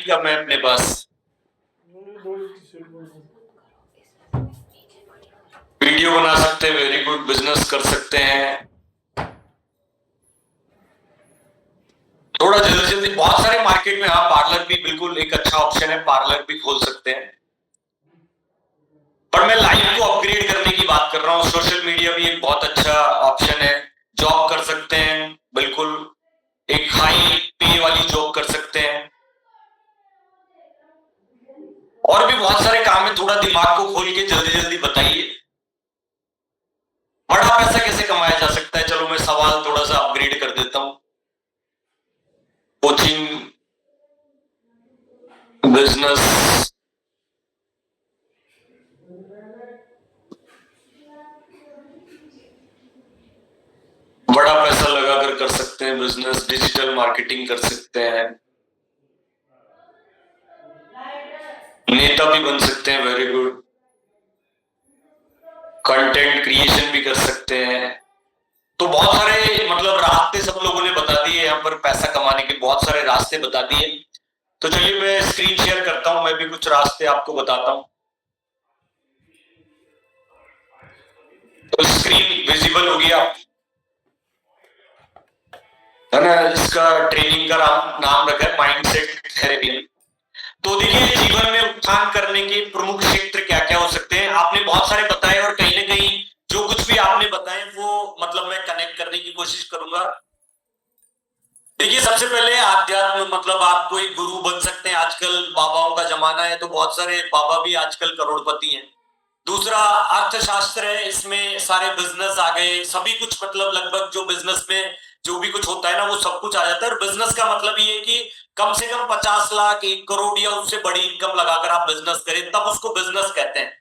कम है अपने पास। वीडियो बना सकते हैं, वेरी गुड, बिजनेस कर सकते हैं। थोड़ा जल्दी जल्दी, बहुत सारे मार्केट में, हाँ पार्लर भी बिल्कुल एक अच्छा ऑप्शन है, पार्लर भी खोल सकते हैं। पर मैं लाइफ को अपग्रेड करने की बात कर रहा हूँ। सोशल मीडिया भी एक बहुत अच्छा ऑप्शन है। जॉब कर सकते हैं, बिल्कुल एक हाई पे वाली जॉब कर सकते हैं। और भी बहुत सारे काम है, थोड़ा दिमाग को खोल के जल्दी जल्दी बताइए। बड़ा पैसा कैसे कमाया जा सकता है? चलो मैं सवाल थोड़ा सा अपग्रेड कर देता हूँ। कोचिंग, बिजनेस, बड़ा पैसा लगाकर कर सकते हैं बिजनेस, डिजिटल मार्केटिंग कर सकते हैं, नेता भी बन सकते हैं, वेरी गुड, कंटेंट क्रिएशन भी कर सकते हैं। तो बहुत सारे मतलब रास्ते सब लोगों ने बता दिए, यहाँ पर पैसा कमाने के बहुत सारे रास्ते बता दिए। तो चलिए मैं स्क्रीन शेयर करता हूं, मैं भी कुछ रास्ते आपको बताता हूं। तो स्क्रीन विजिबल होगी आप, है ना? इसका ट्रेनिंग का नाम रखा है माइंडसेट थेरेपी। तो देखिए जीवन में उत्थान करने के प्रमुख क्षेत्र क्या क्या हो सकते हैं, आपने बहुत सारे बताए, और कहीं ना कहीं जो कुछ भी आपने बताए वो मतलब मैं कनेक्ट करने की कोशिश करूंगा। देखिए सबसे पहले आध्यात्म, मतलब आप कोई गुरु बन सकते हैं। आजकल बाबाओं का जमाना है, तो बहुत सारे बाबा भी आजकल करोड़पति हैं। दूसरा अर्थशास्त्र है, इसमें सारे बिजनेस आ गए, सभी कुछ, मतलब लगभग जो बिजनेस में जो भी कुछ होता है ना वो सब कुछ आ जाता है। और बिजनेस का मतलब ये है कि कम से कम 50 लाख, 1 करोड़ या उससे बड़ी इनकम लगाकर आप बिजनेस करें, तब उसको बिजनेस कहते हैं,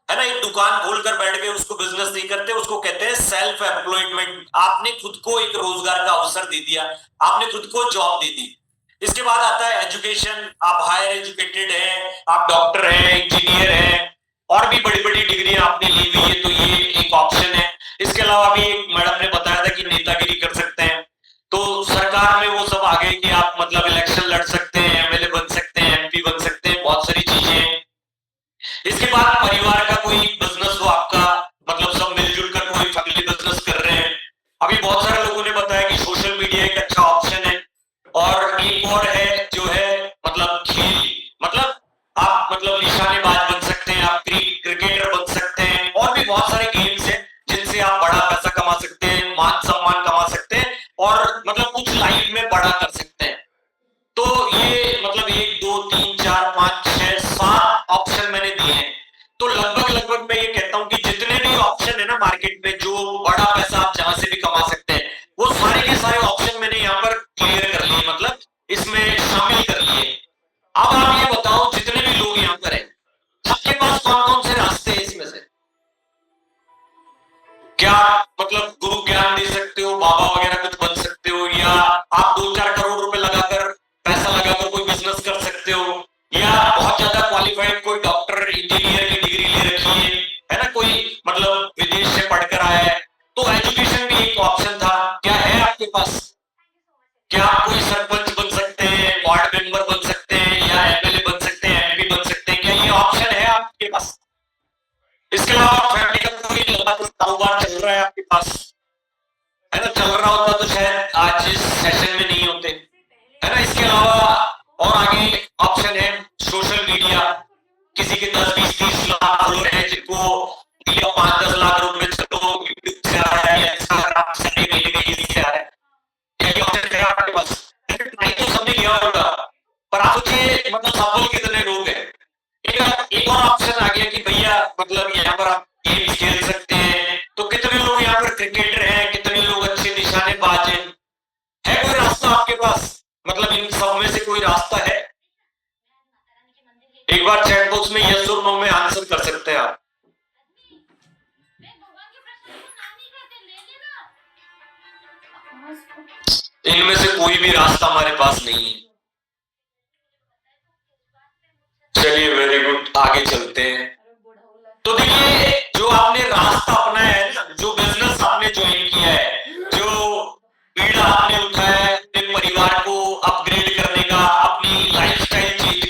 है ना? एक दुकान खोलकर बैठ गए, उसको बिजनेस नहीं करते, उसको कहते हैं सेल्फ एम्प्लॉयमेंट। आपने खुद को एक रोजगार का अवसर दे दिया, आपने खुद को जॉब दे दी। इसके बाद आता है एजुकेशन, आप हायर एजुकेटेड हैं, आप डॉक्टर हैं, इंजीनियर हैं, और भी बड़ी बड़ी डिग्रियां आपने ली हुई है, तो ये एक ऑप्शन है। इसके अलावा भी एक मैडम ने बताया था कि नेतागिरी कर सकते हैं। तो सरकार में वो सब आ गए कि आप मतलब इलेक्शन लड़ सकते हैं, एमएलए बन सकते हैं, एमपी बन सकते हैं, बहुत सारी चीजें हैं। इसके बाद परिवार का कोई बिजनेस हो आपका, मतलब सब मिलजुल कर कोई फैमिली बिजनेस कर रहे हैं। अभी बहुत सारे लोगों ने बताया कि सोशल मीडिया एक अच्छा ऑप्शन है। और एक और है जो है मतलब खेल, मतलब आप मतलब निशानेबाज बन सकते हैं, आप क्रिकेटर बन सकते हैं, और भी बहुत सारे गेम्स हैं जिनसे आप बड़ा पैसा कमा सकते हैं, मान सम्मान कमा सकते हैं, और मतलब कुछ लाइफ में बड़ा कर सकते हैं। तो ये मतलब 1 2 3 4 5 6 7 ऑप्शन मैंने दिए हैं। तो लगभग लगभग मैं ये कहता हूं कि जितने भी ऑप्शन है ना मार्केट में, जो बड़ा पैसा आप जहां से भी कमा सकते हैं, वो सारे के सारे ऑप्शन मैंने यहाँ पर क्लियर कर लिए, मतलब इसमें शामिल कर लिए। अब आप ये बताओ, जितने भी लोग यहाँ पर हैं, सबके पास कौन कौन से रास्ते हैं इसमें से? क्या मतलब गुरु ज्ञान दे सकते हो, बाबा वगैरह कुछ बन सकते हो, या आप 2-4 करोड़ रुपए लगाकर, पैसा लगाकर कोई बिजनेस कर सकते हो, या बहुत ज्यादा क्वालिफाइड कोई डॉक्टर इंजीनियर की डिग्री ले रखी है ना, कोई मतलब विदेश से पढ़कर आया है। तो एजुकेशन भी एक ऑप्शन था। क्या है आपके पास? क्या आप कोई सरपंच बन सकते हैं, वार्ड मेंबर बन सकते हैं, या एमएलए बन सकते हैं, एमपी बन सकते हैं? क्या ये ऑप्शन है आपके पास? इसके अलावा फैमिली का कोई लंबा कारोबार चल रहा है आपके पास, है ना? चल रहा होता तो शायद आज इस सेशन में नहीं होते, है ना? इसके अलावा और आगे ऑप्शन है सोशल मीडिया। किसी के 10 20 30 लाख फॉलोअर हैं, जिनको 5-10 लाख रुपए चलो यूट्यूब से आ रहा है, या इंस्टाग्राम से, रील से आ रहा है। क्या ऑप्शन है आपके पास? नहीं तो सबने किया होगा, पर आप सोचिए मतलब सफल कितने लोग हैं। एक और ऑप्शन आ गया कि भैया मतलब यहाँ पर आप गेम खेल सकते हैं। तो कितने लोग यहाँ पर क्रिकेटर हैं, कितने लोग अच्छे निशानेबाज हैं? है कोई रास्ता आपके पास? मतलब इन सब में से कोई रास्ता है? एक बार चैट बॉक्स में यस और नो में आंसर कर सकते हैं आप। इनमें से कोई भी रास्ता हमारे पास नहीं है। चलिए वेरी गुड, आगे चलते हैं। तो देखिए जो आपने रास्ता अपनाया है ना, जो बिजनेस आपने ज्वाइन किया है, जो बीड़ा आपने उठाया है अपने परिवार को अपग्रेड करने का, अपनी लाइफस्टाइल चेंज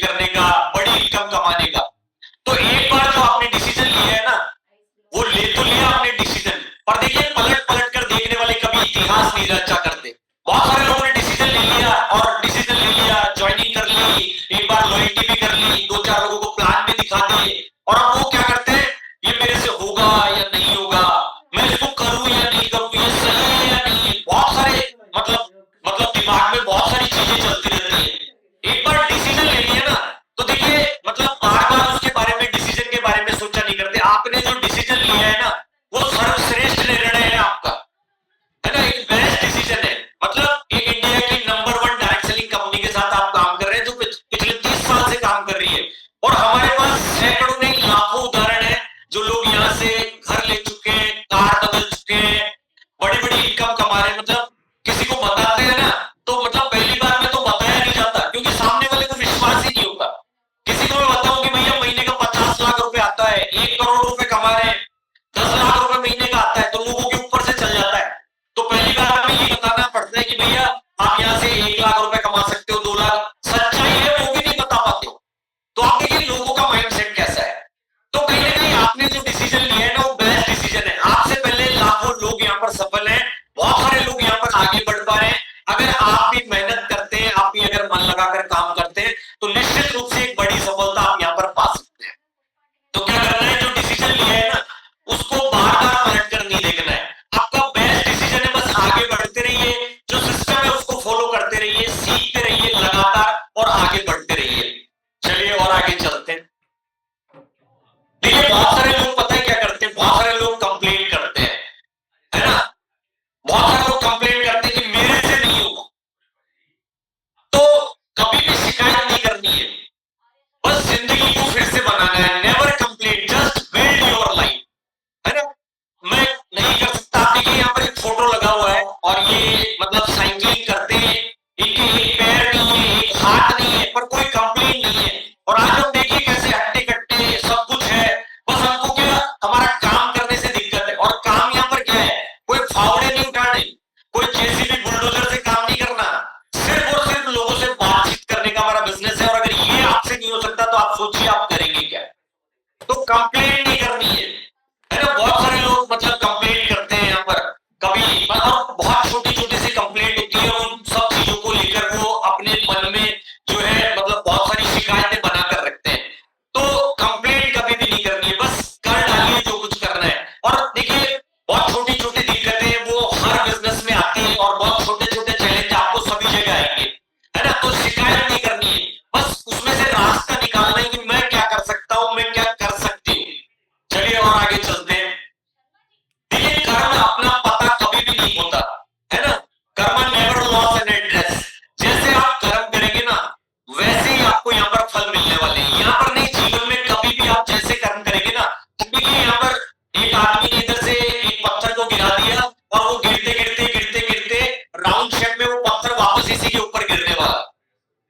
पलट पलट कर देखने वाले कभी इतिहास नहीं रचा करते। बहुत सारे लोगों ने डिसीजन ले लिया और डिसीजन ले लिया, ज्वाइनिंग कर ली, एक बार लॉयल्टी भी कर ली, दो चार लोगों को प्लान भी दिखा दिए, और अब वो क्या करते हैं, ये मेरे से होगा या नहीं होगा, मैं इसको करूं या नहीं करूं, ये सही है या नहीं है। बहुत सारे मतलब दिमाग में बहुत सारी चीजें चलती रहती है। एक बार डिसीजन ले लिया ना, तो देखिए मतलब बार बार उसके बारे में, डिसीजन के बारे में सोचा नहीं करते। आपने जो डिसीजन लिया है ना, वो सर्वश्रेष्ठ निर्णय है आपका, है ना, एक बेस्ट डिसीजन है। मतलब एक इंडिया की नंबर 1 डायरेक्ट सेलिंग कंपनी के साथ आप काम कर रहे हैं, जो पिछले 30 साल से काम कर रही है, और हमारे पास सैकड़ों नहीं लाखों उदाहरण है, जो लोग यहाँ से घर ले चुके हैं, कार बदल चुके हैं, बड़ी बड़ी इनकम कमा रहे हैं। मतलब किसी को बताते हैं ना, तो मतलब पहली बार में तो बताया नहीं जाता, क्योंकि सामने वाले को विश्वास ही नहीं होगा। किसी को मैं बताऊं कि भैया महीने का 50 लाख रुपए आता है, 1 करोड़ रुपए कमा रहे हैं, 10 लाख रुपए महीने का आता है, तो लोगों के ऊपर से चल जाता है। तो पहली बार में ये बताना पड़ता है कि भैया आप यहाँ से 1 लाख रुपए कमा सकते हो, 2 लाख, सच्चाई है वो भी नहीं बता पाते हो। तो आप देखिए लोगों का माइंडसेट कैसा है। तो कहीं ना कहीं आपने जो डिसीजन लिया है ना, वो बेस्ट डिसीजन है। आपसे पहले लाखों लोग यहाँ पर सफल हैं, बहुत सारे लोग यहाँ पर आगे बढ़ पा रहे हैं। अगर आप भी मेहनत करते हैं, आप भी अगर मन लगाकर काम करते हैं, तो निश्चित रूप से एक बड़ी सफलता आप यहाँ पर पा सकते हैं। तो क्या करना है, जो डिसीजन लिया है ना, उसको बार बार पलट कर नहीं देखना है। आपका बेस्ट डिसीजन है, बस आगे बढ़ते रहिए, जो सिस्टम है उसको फॉलो करते रहिए, सीखते रहिए लगातार और आगे बढ़ते रहिए। चलिए और आगे चलते हैं। देखिए बहुत सारे लोग पता है क्या करते हैं, बहुत सारे लोग कंप्लेन करते हैं, है ना, बहुत सारे लोग कंप्लेन करते हैं कि मेरे से नहीं होगा। तो कभी भी शिकायत नहीं करनी है, बस जिंदगी को फिर से बनाना है। Never complain, just build your life, है ना। मैं नहीं कर सकता, आप देखिए यहाँ पर एक फोटो लगा हुआ है, और ये मतलब साइकिलिंग करते हैं, इनके एक पैर नहीं है, एक हाथ नहीं है, पर कोई कंप्लेन नहीं है। और आज हम देखिए कैसे हट्टे कट्टे सब कुछ है, बस हमको क्या, हमारा काम करने से दिक्कत है। और काम यहाँ पर क्या है, कोई फावड़े नहीं उठाने, कोई जेसीबी बुलडोजर से काम नहीं करना, सिर्फ और सिर्फ लोगों से बातचीत करने का हमारा बिजनेस है। और अगर ये आपसे नहीं हो सकता, तो आप सोचिए आप करेंगे क्या। तो कंप्लेन नहीं करनी है ना। बहुत सारे लोग मतलब कंप्लेन करते हैं यहाँ पर, कभी और बहुत छोटी छोटी सी कंप्लेंट होती है, उन सब चीजों को लेकर वो अपने मन में जो है मतलब बहुत सारी शिकायतें बनाकर रखते हैं। तो कंप्लेंट कभी भी नहीं करनी है, बस कर डालिए जो कुछ करना है। और देखिए बहुत छोटी छोटी दिक्कतें वो हर बिजनेस में आती है, और बहुत छोटे छोटे चैलेंज आपको सभी जगह आएंगे, है ना। तो शिकायत नहीं करनी है, बस उसमें से रास्ता निकालना है कि मैं क्या कर सकता हूं, मैं क्या कर सकती हूँ। चलिए और आगे चलते हैं। देखिए कर्म अपना पता कभी भी नहीं होता, है ना। कर्म नेवर लॉस एन एड्रेस। जैसे आप कर्म करेंगे ना, वैसे ही आपको यहाँ पर फल मिलने वाले हैं। यहाँ पर नहीं, जीवन में कभी भी आप जैसे कर्म करेंगे ना, देखिए यहाँ पर एक आदमी ने इधर से एक पत्थर को गिरा दिया, और वो गिरते गिरते गिरते गिरते राउंड शेप में वो पत्थर वापस इसी के ऊपर गिरने वाला।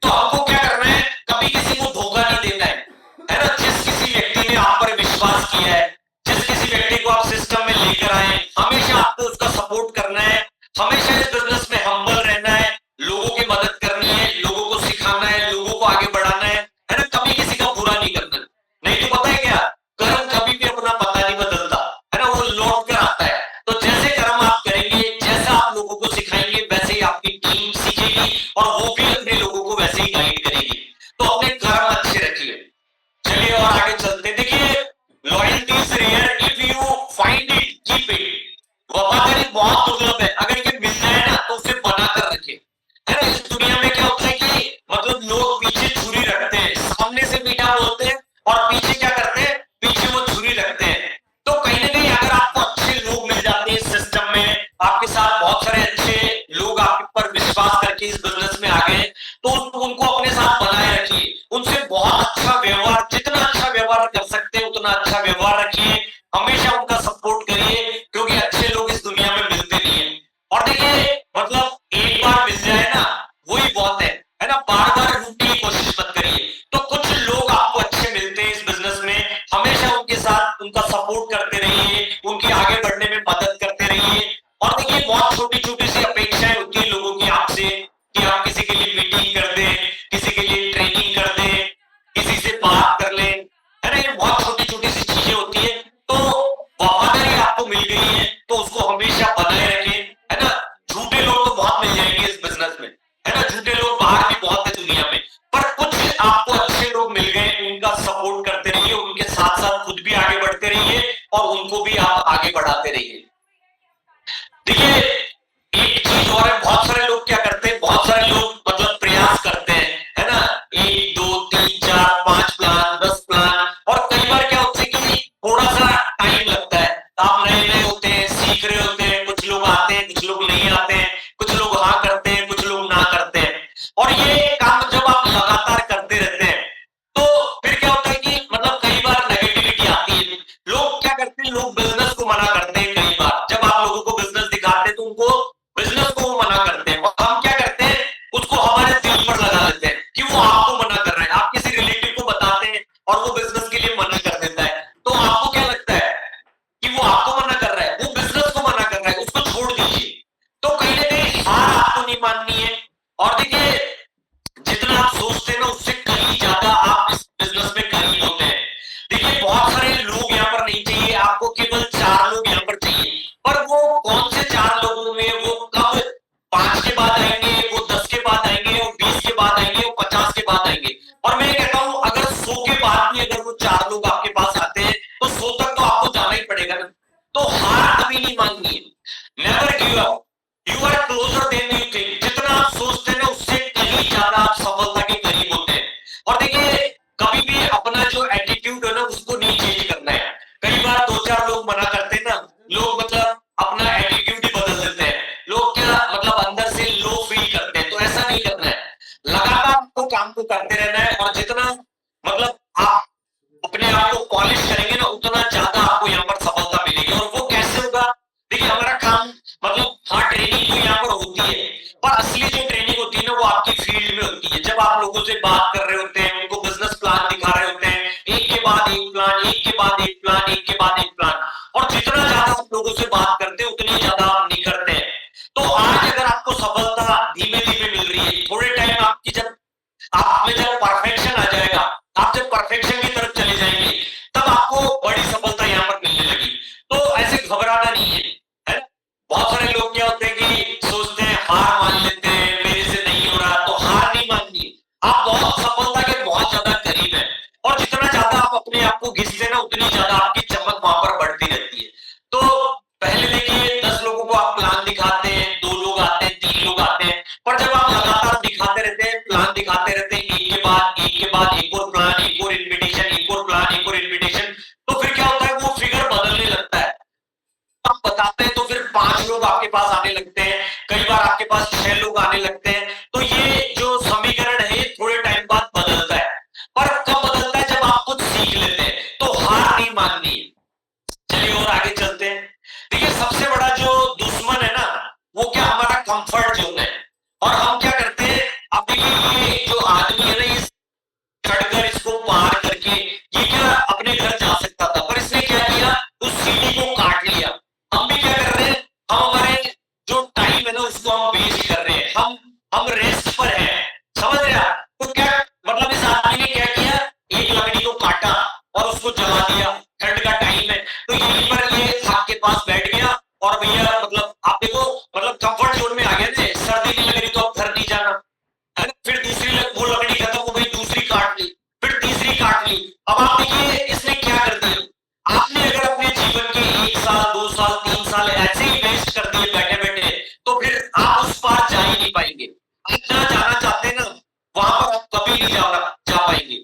तो आपको क्या करना है, कभी किसी को धोखा नहीं देना है ना। जिस किसी व्यक्ति ने आप पर विश्वास किया है, जिस किसी व्यक्ति को आप सिस्टम में लेकर आए, हमेशा आपको उसका सपोर्ट करना है, हमेशा इस बिजनेस में हम्बल रहना है, लोगों की मदद करनी है, लोगों को सिखाना है, लोगों को आगे बढ़ाना है ना। कभी किसी का बुरा नहीं करना। नहीं तो पता है क्या, कर्म कभी भी अपना पता नहीं बदलता, है ना, वो लौट कर आता है। तो जैसे कर्म आप करेंगे, जैसा आप लोगों को सिखाएंगे, वैसे ही आपकी टीम सीखेगी, और वो भी अपने लोगों को वैसे ही गाइड करेगी। तो अपने कर्म अच्छे रखिए। चलिए और आगे चलते। देखिए loyalty is rare, if you find it keep it. वफादारी बहुत दुर्लभ है, अगर ये मिल जाए ना, तो उसे बना कर रखिए, है ना। इस दुनिया में क्या होता है कि मतलब लोग पीछे छुरी रखते हैं, सामने से मीठा बोलते हैं, और पीछे क्या करते हैं, पीछे वो छुरी रखते हैं। तो कहीं ना कहीं अगर आपको अच्छे लोग मिल जाते हैं इस सिस्टम में, आपके साथ बहुत सारे अच्छे लोग आप पर विश्वास करके इस बिजनेस में आ गए, तो उनको अपने साथ बनाए रखिए, उनसे बहुत अच्छा व्यवहार, जितना अच्छा व्यवहार कर सकते हैं उतना अच्छा व्यवहार रखिए, हमेशा उनका सपोर्ट करिए, क्योंकि अच्छे लोग इस दुनिया में मिलते नहीं है। मतलब आप अपने आप को पॉलिश करेंगे ना, उतना ज्यादा आपको यहाँ पर सफलता मिलेगी। और वो कैसे होगा? देखिए, हमारा काम मतलब हाँ, ट्रेनिंग तो यहाँ पर होती है, पर असली जो ट्रेनिंग होती है ना, वो आपकी फील्ड में होती है। जब आप लोगों से बात कर रहे होते हैं, उनको बिजनेस प्लान दिखा रहे होते हैं, एक के बाद एक प्लान, एक के बाद एक प्लान, एक के बाद एक प्लान, और जितना ज्यादा आप लोगों से बात करते हैं उतनी ज्यादा आप निखरते हैं। तो आज अगर आपको सफलता धीमे धीमे मिल रही है, थोड़े टाइम आपकी जब आप में जब परफेक्शन आ जाएगा, आप जब परफेक्शन की तरफ चले जाएंगे, तब आपको बड़ी सफलता यहाँ पर मिलने लगी। तो ऐसे घबराना नहीं है, है ना? बहुत सारे लोग क्या होते हैं कि सोचते हैं, हार मान लेते हैं, मेरे से नहीं हो रहा, तो हार नहीं माननी। आप बहुत सफलता के बहुत ज्यादा करीब है, और जितना ज्यादा आप अपने आप को घिसते हैं ना, उतनी ज्यादा आपकी चमक वहां पर बढ़ती रहती है। तो पहले देखिए, 10 लोगों को आप प्लान दिखाते हैं, 2 लोग आते हैं, 3 लोग आते हैं, पर जब आप लगातार दिखाते रहते हैं, प्लान दिखाते रहते हैं, एक के बाद एक और प्लान, एक और इन्विटेशन, एक और प्लान, एक और इन्विटेशन, तो फिर क्या होता है, वो फिगर बदलने लगता है। आप बताते हैं तो फिर 5 लोग आपके पास आने लगते हैं, कई बार आपके पास 6 लोग आने लगते हैं। तो ये जो समीकरण है, थोड़े टाइम बाद बदलता है। पर कब बदलता है? जब आप कुछ सीख लेते हैं। तो हार नहीं माननी। चलिए और आगे चलते हैं। देखिए, सबसे बड़ा जो दुश्मन है ना, वो क्या, हमारा कंफर्ट जोन है। और हम क्या करते हैं, अब देखिए, ये जो आदमी है ना, ये चढ़कर इसको पार करके ये क्या अपने घर जा सकता था, पर इसने क्या किया, उस सीढ़ी को काट लिया। हम भी क्या कर रहे हैं, हम हमारे जो टाइम है ना, उसको हम वेस्ट कर रहे हैं, हम रेस्ट पर हैं। समझ रहे आप? तो क्या मतलब, इस आदमी ने क्या किया, एक लकड़ी को काटा और उसको जला दिया। ठंड का टाइम है, तो यहीं पर ये आग के पास बैठ गया, और भैया मतलब आप देखो, मतलब कंफर्ट जोन में आ गया ना, सर्दी नहीं लग रही तो अब घर नहीं जाना, है ना? फिर दूसरी वो लकड़ी खत्म हो गई, दूसरी काट ली, फिर तीसरी काट ली। अब आप देखिए, इसने क्या कर दिया, आपने अगर अपने जीवन के 1 साल, 2 साल, 3 साल ऐसे ही वेस्ट कर दिए बैठे बैठे, तो फिर आप उस पार जा ही नहीं पाएंगे। आप जहाँ जाना चाहते हैं ना, वहां पर आप कभी नहीं जा पाएंगे।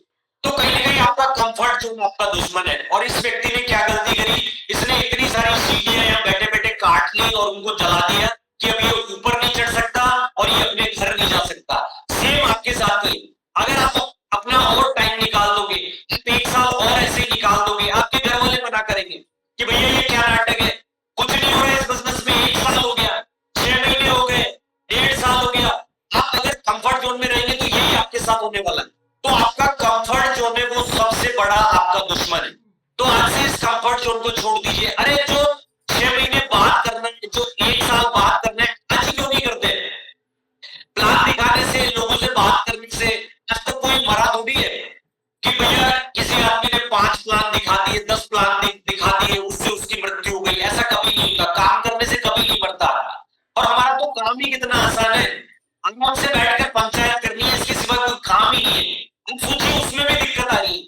तो कहीं ना कहीं आपका कंफर्ट जोन आपका दुश्मन है। और इस व्यक्ति ने क्या गलती करी, इसने इतनी सारी सीढ़ियां यहाँ बैठे बैठे काट ली और उनको जला दिया कि अब ये ऊपर नहीं चढ़ सकता और ये अपने घर नहीं जा सकता। सेम आपके साथ ही, अगर आप अपना और टाइम निकाल दोगे, 1 साल और ऐसे ही निकाल दोगे, आपके घर वाले मना करेंगे कि भैया ये क्या नाटक है, कुछ नहीं हो रहा है इस बिजनेस में, 1 साल हो गया, 6 महीने हो गए, 1.5 साल हो गया। आप अगर कंफर्ट जोन में रहेंगे तो यही आपके साथ होने वाला है। तो आपका कंफर्ट जोन है वो सबसे बड़ा आपका दुश्मन है। तो आज से इस कंफर्ट जोन को छोड़ दीजिए। अरे जो 6 महीने बाद करना है, जो 1 साल बाद करना है, आज क्यों नहीं करते? प्लान दिखाने से, लोगों से बात करने से आज तक कोई मरा थोड़ी है कि भैया किसी आदमी ने 5 प्लान दिखा दिए, 10 प्लान दिखा दिए, उससे उसकी मृत्यु हो गई। ऐसा कभी नहीं होता, काम करने से कभी नहीं मरता। और हमारा तो काम ही कितना आसान है, आराम से बैठकर पंचायत करनी है, इसके सिवा कोई काम ही नहीं है। हम सोचिए, उसमें भी दिक्कत आ रही है।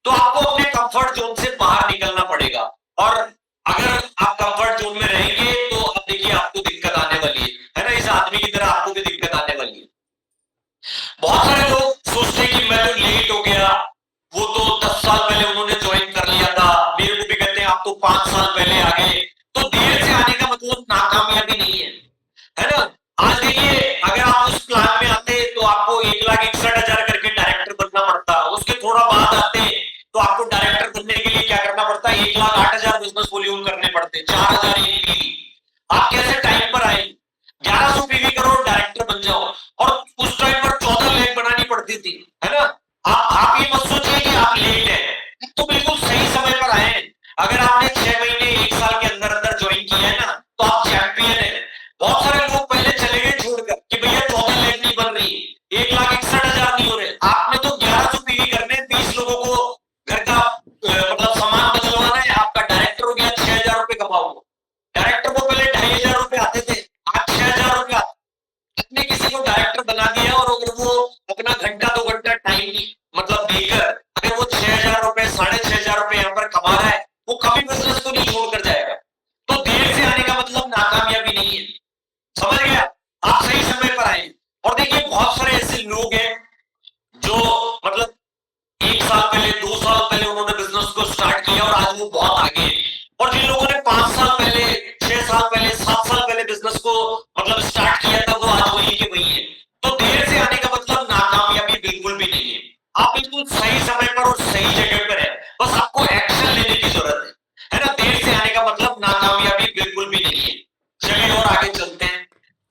तो आपको अपने कंफर्ट जोन से बाहर निकलना पड़ेगा। और अगर आप कंफर्ट जोन में रहेंगे तो अब देखिए, आपको दिक्कत आने वाली है ना? इस आदमी की तरह आपको भी दिक्कत आने वाली है। बहुत सारे लोग सोचते हैं कि मैं तो लेट हो गया, वो तो 10 साल पहले उन्होंने ज्वाइन कर लिया था, मेरे को भी कहते हैं आप तो 5 साल पहले आ गए। तो देर से आने का मतलब नाकामयाबी नहीं है ना? आज देखिए, अगर आप उस प्लान में आते तो आपको 1,61,000 करके डायरेक्टर बनना पड़ता, उसके थोड़ा बाद आते तो आपको डायरेक्टर बनने के लिए क्या करना पड़ता, 1,08,000 बिजनेस वॉल्यूम करने पड़ते, 4,000 पीवी। आप कैसे टाइम पर आए, 1100 पीवी करो, डायरेक्टर बन जाओ। और उस टाइम पर 14 लाख बनानी पड़ती थी, है ना? आप ये मत सोचिए कि आप लेट है, तो बिल्कुल सही समय पर आए। अगर आपने 6 महीने 1 साल के अंदर अंदर ज्वाइन किया है ना, तो आप चैंपियन है। बहुत सारे लोग पहले चले गए छोड़कर कि भैया 14 लाख नहीं बन रही, 1,61,000 नहीं हो रहे। आपने तो 1100 पीवी करने, 30 लोगों को घर का मतलब सामान बदलवाना है, आपका डायरेक्टर हो गया, 6,000 रुपए कमाओगे। डायरेक्टर को पहले 2,500 रुपए आते थे, आज 6,000 रुपए। आपने किसी को डायरेक्टर बना दिया, और अगर वो अपना घंटा 2 घंटा टाइम मतलब देकर अगर वो 6,000 रुपए, 6,500 रुपए यहाँ पर कमा रहा है, वो कभी बिजनेस को नहीं छोड़कर जाएगा। तो देर से आने का मतलब नाकामयाबी नहीं है। समझ गया? आप सही समय पर आए। और देखिए, बहुत सारे ऐसे लोग हैं जो मतलब 1 साल पहले, 2 साल पहले उन्होंने बिजनेस को स्टार्ट किया और आज वो बहुत आगे हैं। और जिन लोगों ने 5 साल पहले, 6 साल पहले, 7 साल पहले बिजनेस को मतलब स्टार्ट किया था, वो आज वही के वही है। तो देर से आने का मतलब नाकामयाबी बिल्कुल भी नहीं है। आप बिल्कुल सही समय पर और सही जगह पर है, बस आपको एक्शन लेने की जरूरत है ना। देर से आने का मतलब नाकामयाबी बिल्कुल भी नहीं है। चलिए और आगे चलते हैं।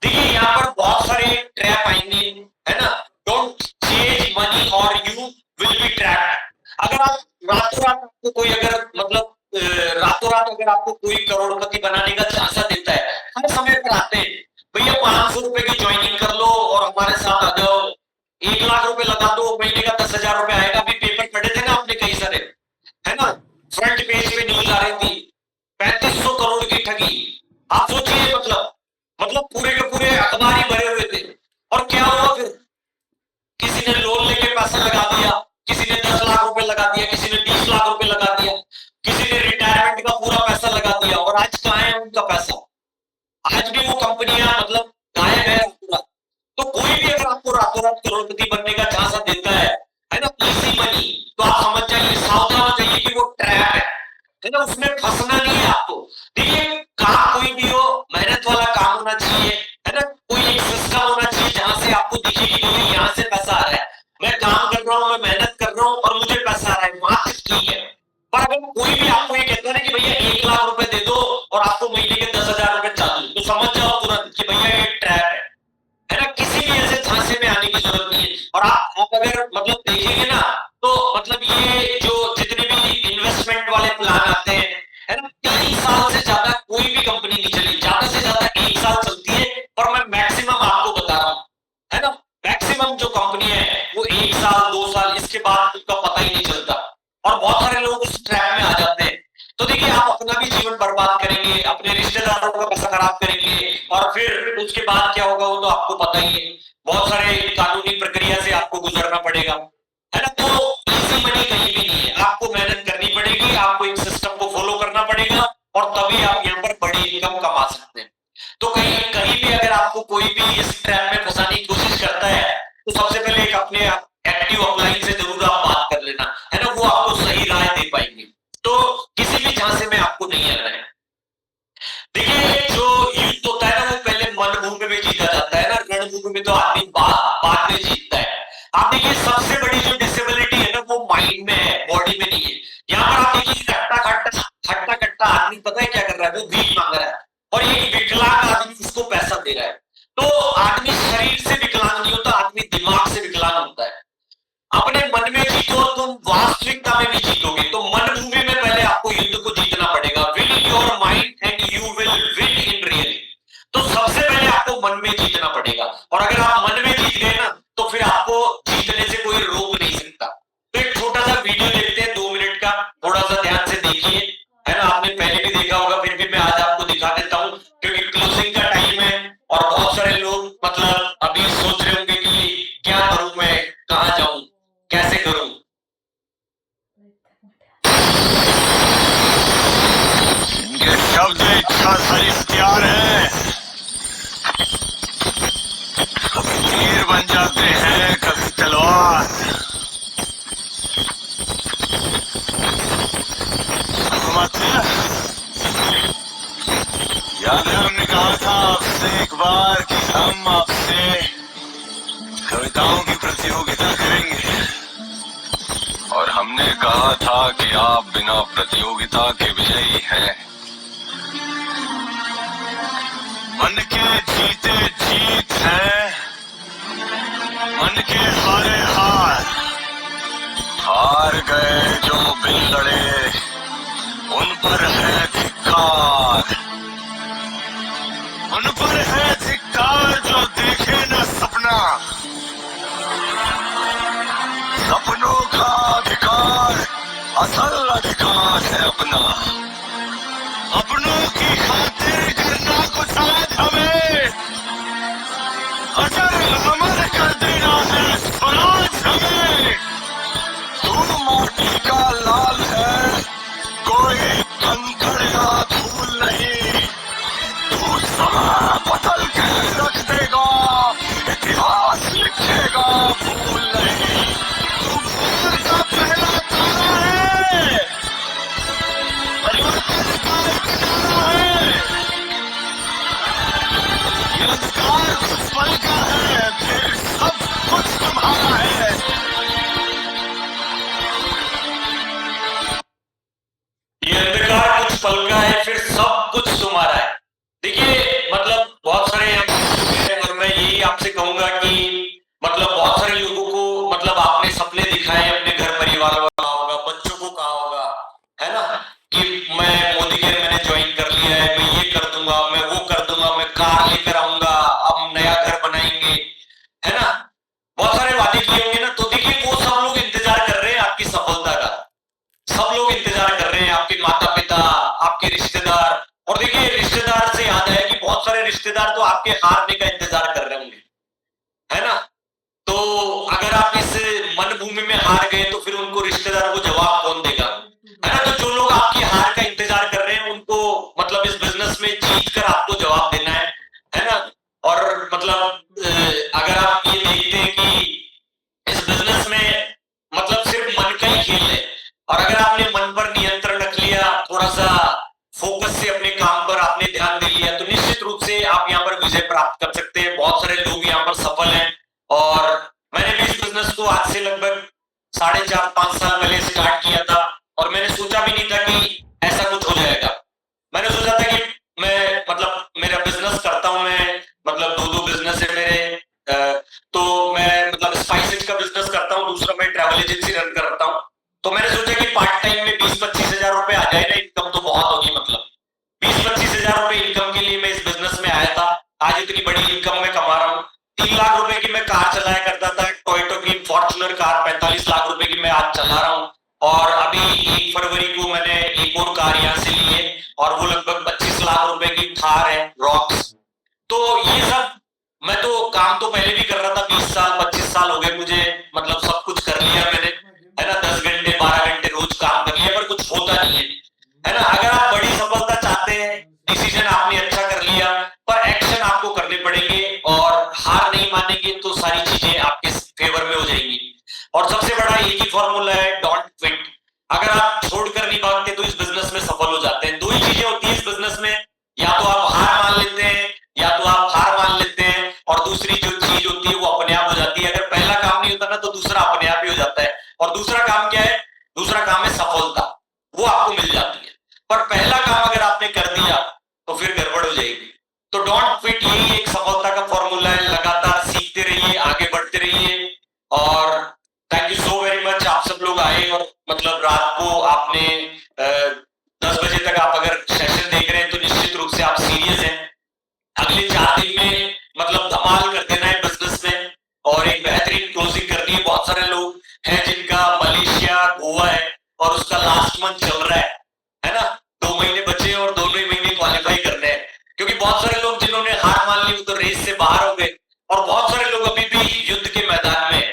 देखिए यहाँ पर बहुत सारे ट्रैप आएंगे, है ना। डोंट चेज मनी और यू विल बी ट्रैप्ड। अगर आप रातों रात आपको कोई अगर मतलब रातों रात अगर आपको कोई करोड़पति बनाने का झांसा देता है, हर समय पर आते हैं, भैया 500 रुपए की ज्वाइनिंग कर लो और हमारे साथ आ जाओ, 1 लाख रुपए लगा दो, महीने का 10,000 रुपए आएगा। अभी पेपर पढ़े थे ना आपने कई सारे, है ना, फ्रंट पेज पे न्यूज आ रही थी 3500 करोड़ की ठगी। आप सोचिए, मतलब पूरे के पूरे अखबार ही भरे हुए थे। और क्या हुआ फिर, किसी ने लोन लेके पैसा लगा दिया, किसी ने 10 लाख रुपए लगा दिया, किसी ने 20 लाख रुपए लगा दिया, किसी ने रिटायरमेंट का पूरा पैसा लगा दिया, और आज कहाँ है उनका पैसा? आज भी वो कंपनियां मतलब गायब है पूरा। तो कोई भी अगर आपको रातों रात करोड़पति बनने का झांसा देता है ना, इजी मनी, तो आप समझ जाइए, सावधान हो जाइए कि वो ट्रैप है ना, उसमें फंसना नहीं है आपको। देखिए काम कोई भी हो, मेहनत वाला काम होना चाहिए, है ना, कोई एक सिस्टम होना चाहिए जहां से आपको दिखे कि भाई यहाँ से पैसा आ रहा है, मैं काम कर रहा हूँ, मैं मेहनत कर रहा हूँ और मुझे पैसा आ रहा है, वहां तक ठीक है। पर अगर कोई भी आपको ये कहता है ना कि भैया 1 लाख रुपए दे दो और आपको महीने के 10,000 रुपए चालू, तो समझ जाओ तुरंत कि भैया ये ट्रैप है ना। किसी भी ऐसे झांसे में आने की जरूरत नहीं है। और आप अगर मतलब देखेंगे ना, तो मतलब ये जो जितने भी इन्वेस्टमेंट वाले प्लान आते हैं, है ना, 3 साल से ज्यादा कोई भी कंपनी नहीं चली, ज्यादा से ज्यादा 1 साल चलती है। पर मैं मैक्सिमम आपको बता रहा हूँ, है ना, मैक्सिमम जो कंपनी है वो 1 साल 2 साल, इसके बाद उसका पता ही नहीं चलता। और बहुत सारे लोग उस ट्रैप में आ जाते हैं। तो देखिए आप अपना भी जीवन बर्बाद करेंगे, अपने रिश्तेदारों का पैसा खराब करेंगे, और फिर उसके बाद क्या होगा वो तो आपको पता ही है। बहुत सारे कानूनी प्रक्रिया से आपको गुजरना पड़ेगा, है ना। तो इजी मनी कहीं भी नहीं है, आपको मेहनत करनी पड़ेगी, आपको एक सिस्टम को फॉलो करना पड़ेगा, और तभी आप यहाँ पर बड़ी इनकम कमा सकते हैं। तो कहीं भी अगर आपको कोई भी इस ट्रैप में फंसाने की कोशिश करता है, तो सबसे पहले एक अपने एक्टिव अपलाइन से जरूर आप बात कर लेना, है ना, वो आपको सही राय दे पाएंगे। तो किसी भी झांसे में आपको नहीं आना है। देखिए जो युद्ध होता है ना, वो पहले मनभूमि में जीता जाता है ना, रणभूमि में तो आदमी बाद में जीतता है। आप देखिए सबसे बड़ी जो डिसेबिलिटी है ना, वो माइंड में है, बॉडी में नहीं है। यहाँ पर आप देखिए हट्टा कट्टा आदमी पता है क्या कर रहा है, वो भीख मांग रहा है, और ये विकलांग आदमी उसको पैसा दे रहा है। तो आदमी शरीर से विकलांग नहीं होता, आदमी दिमाग से विकलांग होता है। अपने मन में जीतो, तुम वास्तविकता में भी जीतोगे। तो मन भूमि में पहले आपको युद्ध को जीतना पड़ेगा। Win your mind and you will win in really. तो सबसे पहले आपको मन में जीतना पड़ेगा, और अगर आप मन में जीत गए ना, तो फिर आपको जीतने से कोई रोक नहीं सकता। तो एक छोटा सा वीडियो देखते हैं 2 मिनट का, थोड़ा सा ध्यान से देखिए, है ना, आपने पहले भी देखा होगा, फिर भी मैं आज आपको दिखा देता हूँ, क्योंकि क्लोजिंग का टाइम है और बहुत सारे लोग मतलब अभी सोच रहे होंगे कि क्या करूं मैं, कहाँ जाऊं, कैसे करूं। ये शब्द इच्छा से इख्तियार है, कभी तीर बन जाते हैं, कभी तलवार। याद है हमने कहा था आपसे एक बार कि हम आपसे कविताओं की प्रतियोगिता करेंगे, और हमने कहा था कि आप बिना प्रतियोगिता के विजयी हैं। मन के जीते जीत है, मन के हारे हार। हार गए जो बिन लड़े, उन पर है धिक्कार। उन पर है धिक्कार जो देखे न सपना। सपनों का अधिकार असल अधिकार है अपना। अपनों की खातिर करना कुछ आज हमें, अजर अमर कर देना है स्वराज हमें। तू माटी का लाल है, कोई कंकड़ या धूल नहीं। तू समा बदल के रख देगा, इतिहास लिखेगा भूल नहीं। तू भूल का पहला तारा है, परिवर्तन का एक तारा है। ये अंधकार कुछ पल का है, फिर सब दिखाएं अपने घर परिवार को, कहा होगा, बच्चों को कहा होगा, है ना, कि मैं मोदी केयर मैंने ज्वाइन कर लिया है, मैं ये कर दूंगा, मैं वो कर दूंगा, मैं कार लेकर आऊंगा, हम नया घर बनाएंगे, है ना, बहुत सारे वादे किए होंगे ना। तो देखिए वो सब लोग इंतजार कर रहे हैं आपकी सफलता का, सब लोग इंतजार कर रहे हैं, आपके माता पिता, आपके रिश्तेदार। और देखिए रिश्तेदार से याद है कि बहुत सारे रिश्तेदार तो आपके हारने का इंतजार कर रहे होंगे, है ना। तो अगर आप इस मन भूमि में हार गए तो फिर उनको रिश्तेदारों को जवाब कौन देगा, है ना। तो जो लोग आपकी हार का इंतजार कर रहे हैं उनको मतलब इस बिजनेस में जीत कर आपको जवाब देना है ना। और मतलब अगर आप ये देखते हैं कि इस बिजनेस में मतलब सिर्फ मन का ही खेल है, और अगर आपने मन पर नियंत्रण रख लिया, थोड़ा सा फोकस से अपने काम पर आपने ध्यान दे लिया, तो निश्चित रूप से आप यहाँ पर विजय प्राप्त कर सकते हैं। बहुत सारे लोग यहाँ पर सफल हैं, और मैंने भी इस बिजनेस को आज से लगभग 4.5-5 साल पहले स्टार्ट किया था, और मैंने सोचा भी नहीं था कि ऐसा कुछ हो जाएगा। मैंने सोचा था कि मैं मतलब मेरा बिजनेस करता हूँ, मैं मतलब 2 बिजनेस है मेरे, तो मैं मतलब स्पाइसेज का बिजनेस करता हूँ, दूसरा मैं ट्रैवल एजेंसी रन करता हूँ। तो मैंने सोचा कि पार्ट टाइम में 20-25 हजार रुपए आ जाए ना, इनकम तो बहुत होगी, मतलब 20-25 हजार रुपए इनकम के लिए मैं इस बिजनेस में आया था। आज इतनी बड़ी इनकम मैं कमा रहा हूँ। 3 लाख रुपए की मैं कार चलाया करता था, टोयोटा की फॉर्च्यूनर कार 45 लाख रुपए की मैं आज चला रहा हूँ, और अभी 1 फरवरी को मैंने एक और कार यहाँ से ली है, और वो लगभग 25 लाख रुपए की थार है, रॉक्स। तो ये सब मैं तो काम तो पहले भी कर रहा था, 20 साल 25 साल हो गए मुझे, मतलब सब कुछ कर लिया मैंने, है ना, 10 घंटे 12 घंटे रोज काम कर लिया, पर कुछ होता नहीं है ना। अगर आप बड़ी सफलता चाहते हैं, डिसीजन आपने अच्छा कर लिया, पर एक्शन आपको करने पड़ेंगे, और हार नहीं मानेंगे तो सारी चीजें आपके फेवर में हो जाएंगी। और सबसे बड़ा एक ही फॉर्मूला है, डोंट क्विट। अगर आप छोड़कर नहीं भागते तो इस बिजनेस में सफल हो जाते हैं। 2 ही चीजें होती है इस बिजनेस में, या तो आप हार मान लेते हैं, या तो आप हार मान लेते हैं, और दूसरी जो चीज होती है वो अपने आप हो जाती है। अगर पहला काम नहीं होता ना तो दूसरा अपने आप ही हो जाता है। और दूसरा काम क्या है? दूसरा काम है सफलता, वो आपको मिल जाती है। पर पहला काम अगर आपने कर दिया तो फिर गड़बड़ हो जाएगी। तो डोंट क्विट, यही एक सफलता का फॉर्मूला है। लगातार सीखते रहिए, आगे बढ़ते रहिए। और thank you so very much, आप सब लोग आए, और मतलब रात को आपने 10 बजे तक आप अगर सेशन देख रहे हैं तो निश्चित रूप से आप सीरियस हैं। अगले 4 दिन में मतलब धमाल कर देना है बिजनेस में, और एक बेहतरीन क्लोजिंग करनी है। बहुत सारे लोग हैं जिनका मलेशिया, गोवा है, और उसका लास्ट मंथ चल रहा है ना, 2 महीने बचे और दोनों ही महीने क्वालिफाई करने हैं। क्योंकि बहुत सारे लोग जिन्होंने हार मान ली वो तो रेस से बाहर हो गए, और बहुत सारे लोग अभी भी युद्ध के मैदान में है।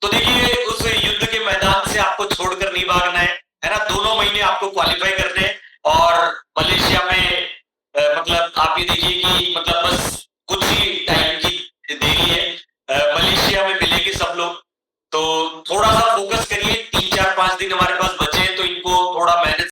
तो देखिए उस युद्ध के मैदान से आपको छोड़कर नहीं भागना है ना, दोनों महीने आपको क्वालिफाई करने हैं। और मलेशिया में मतलब आप ये देखिए कि मतलब बस कुछ ही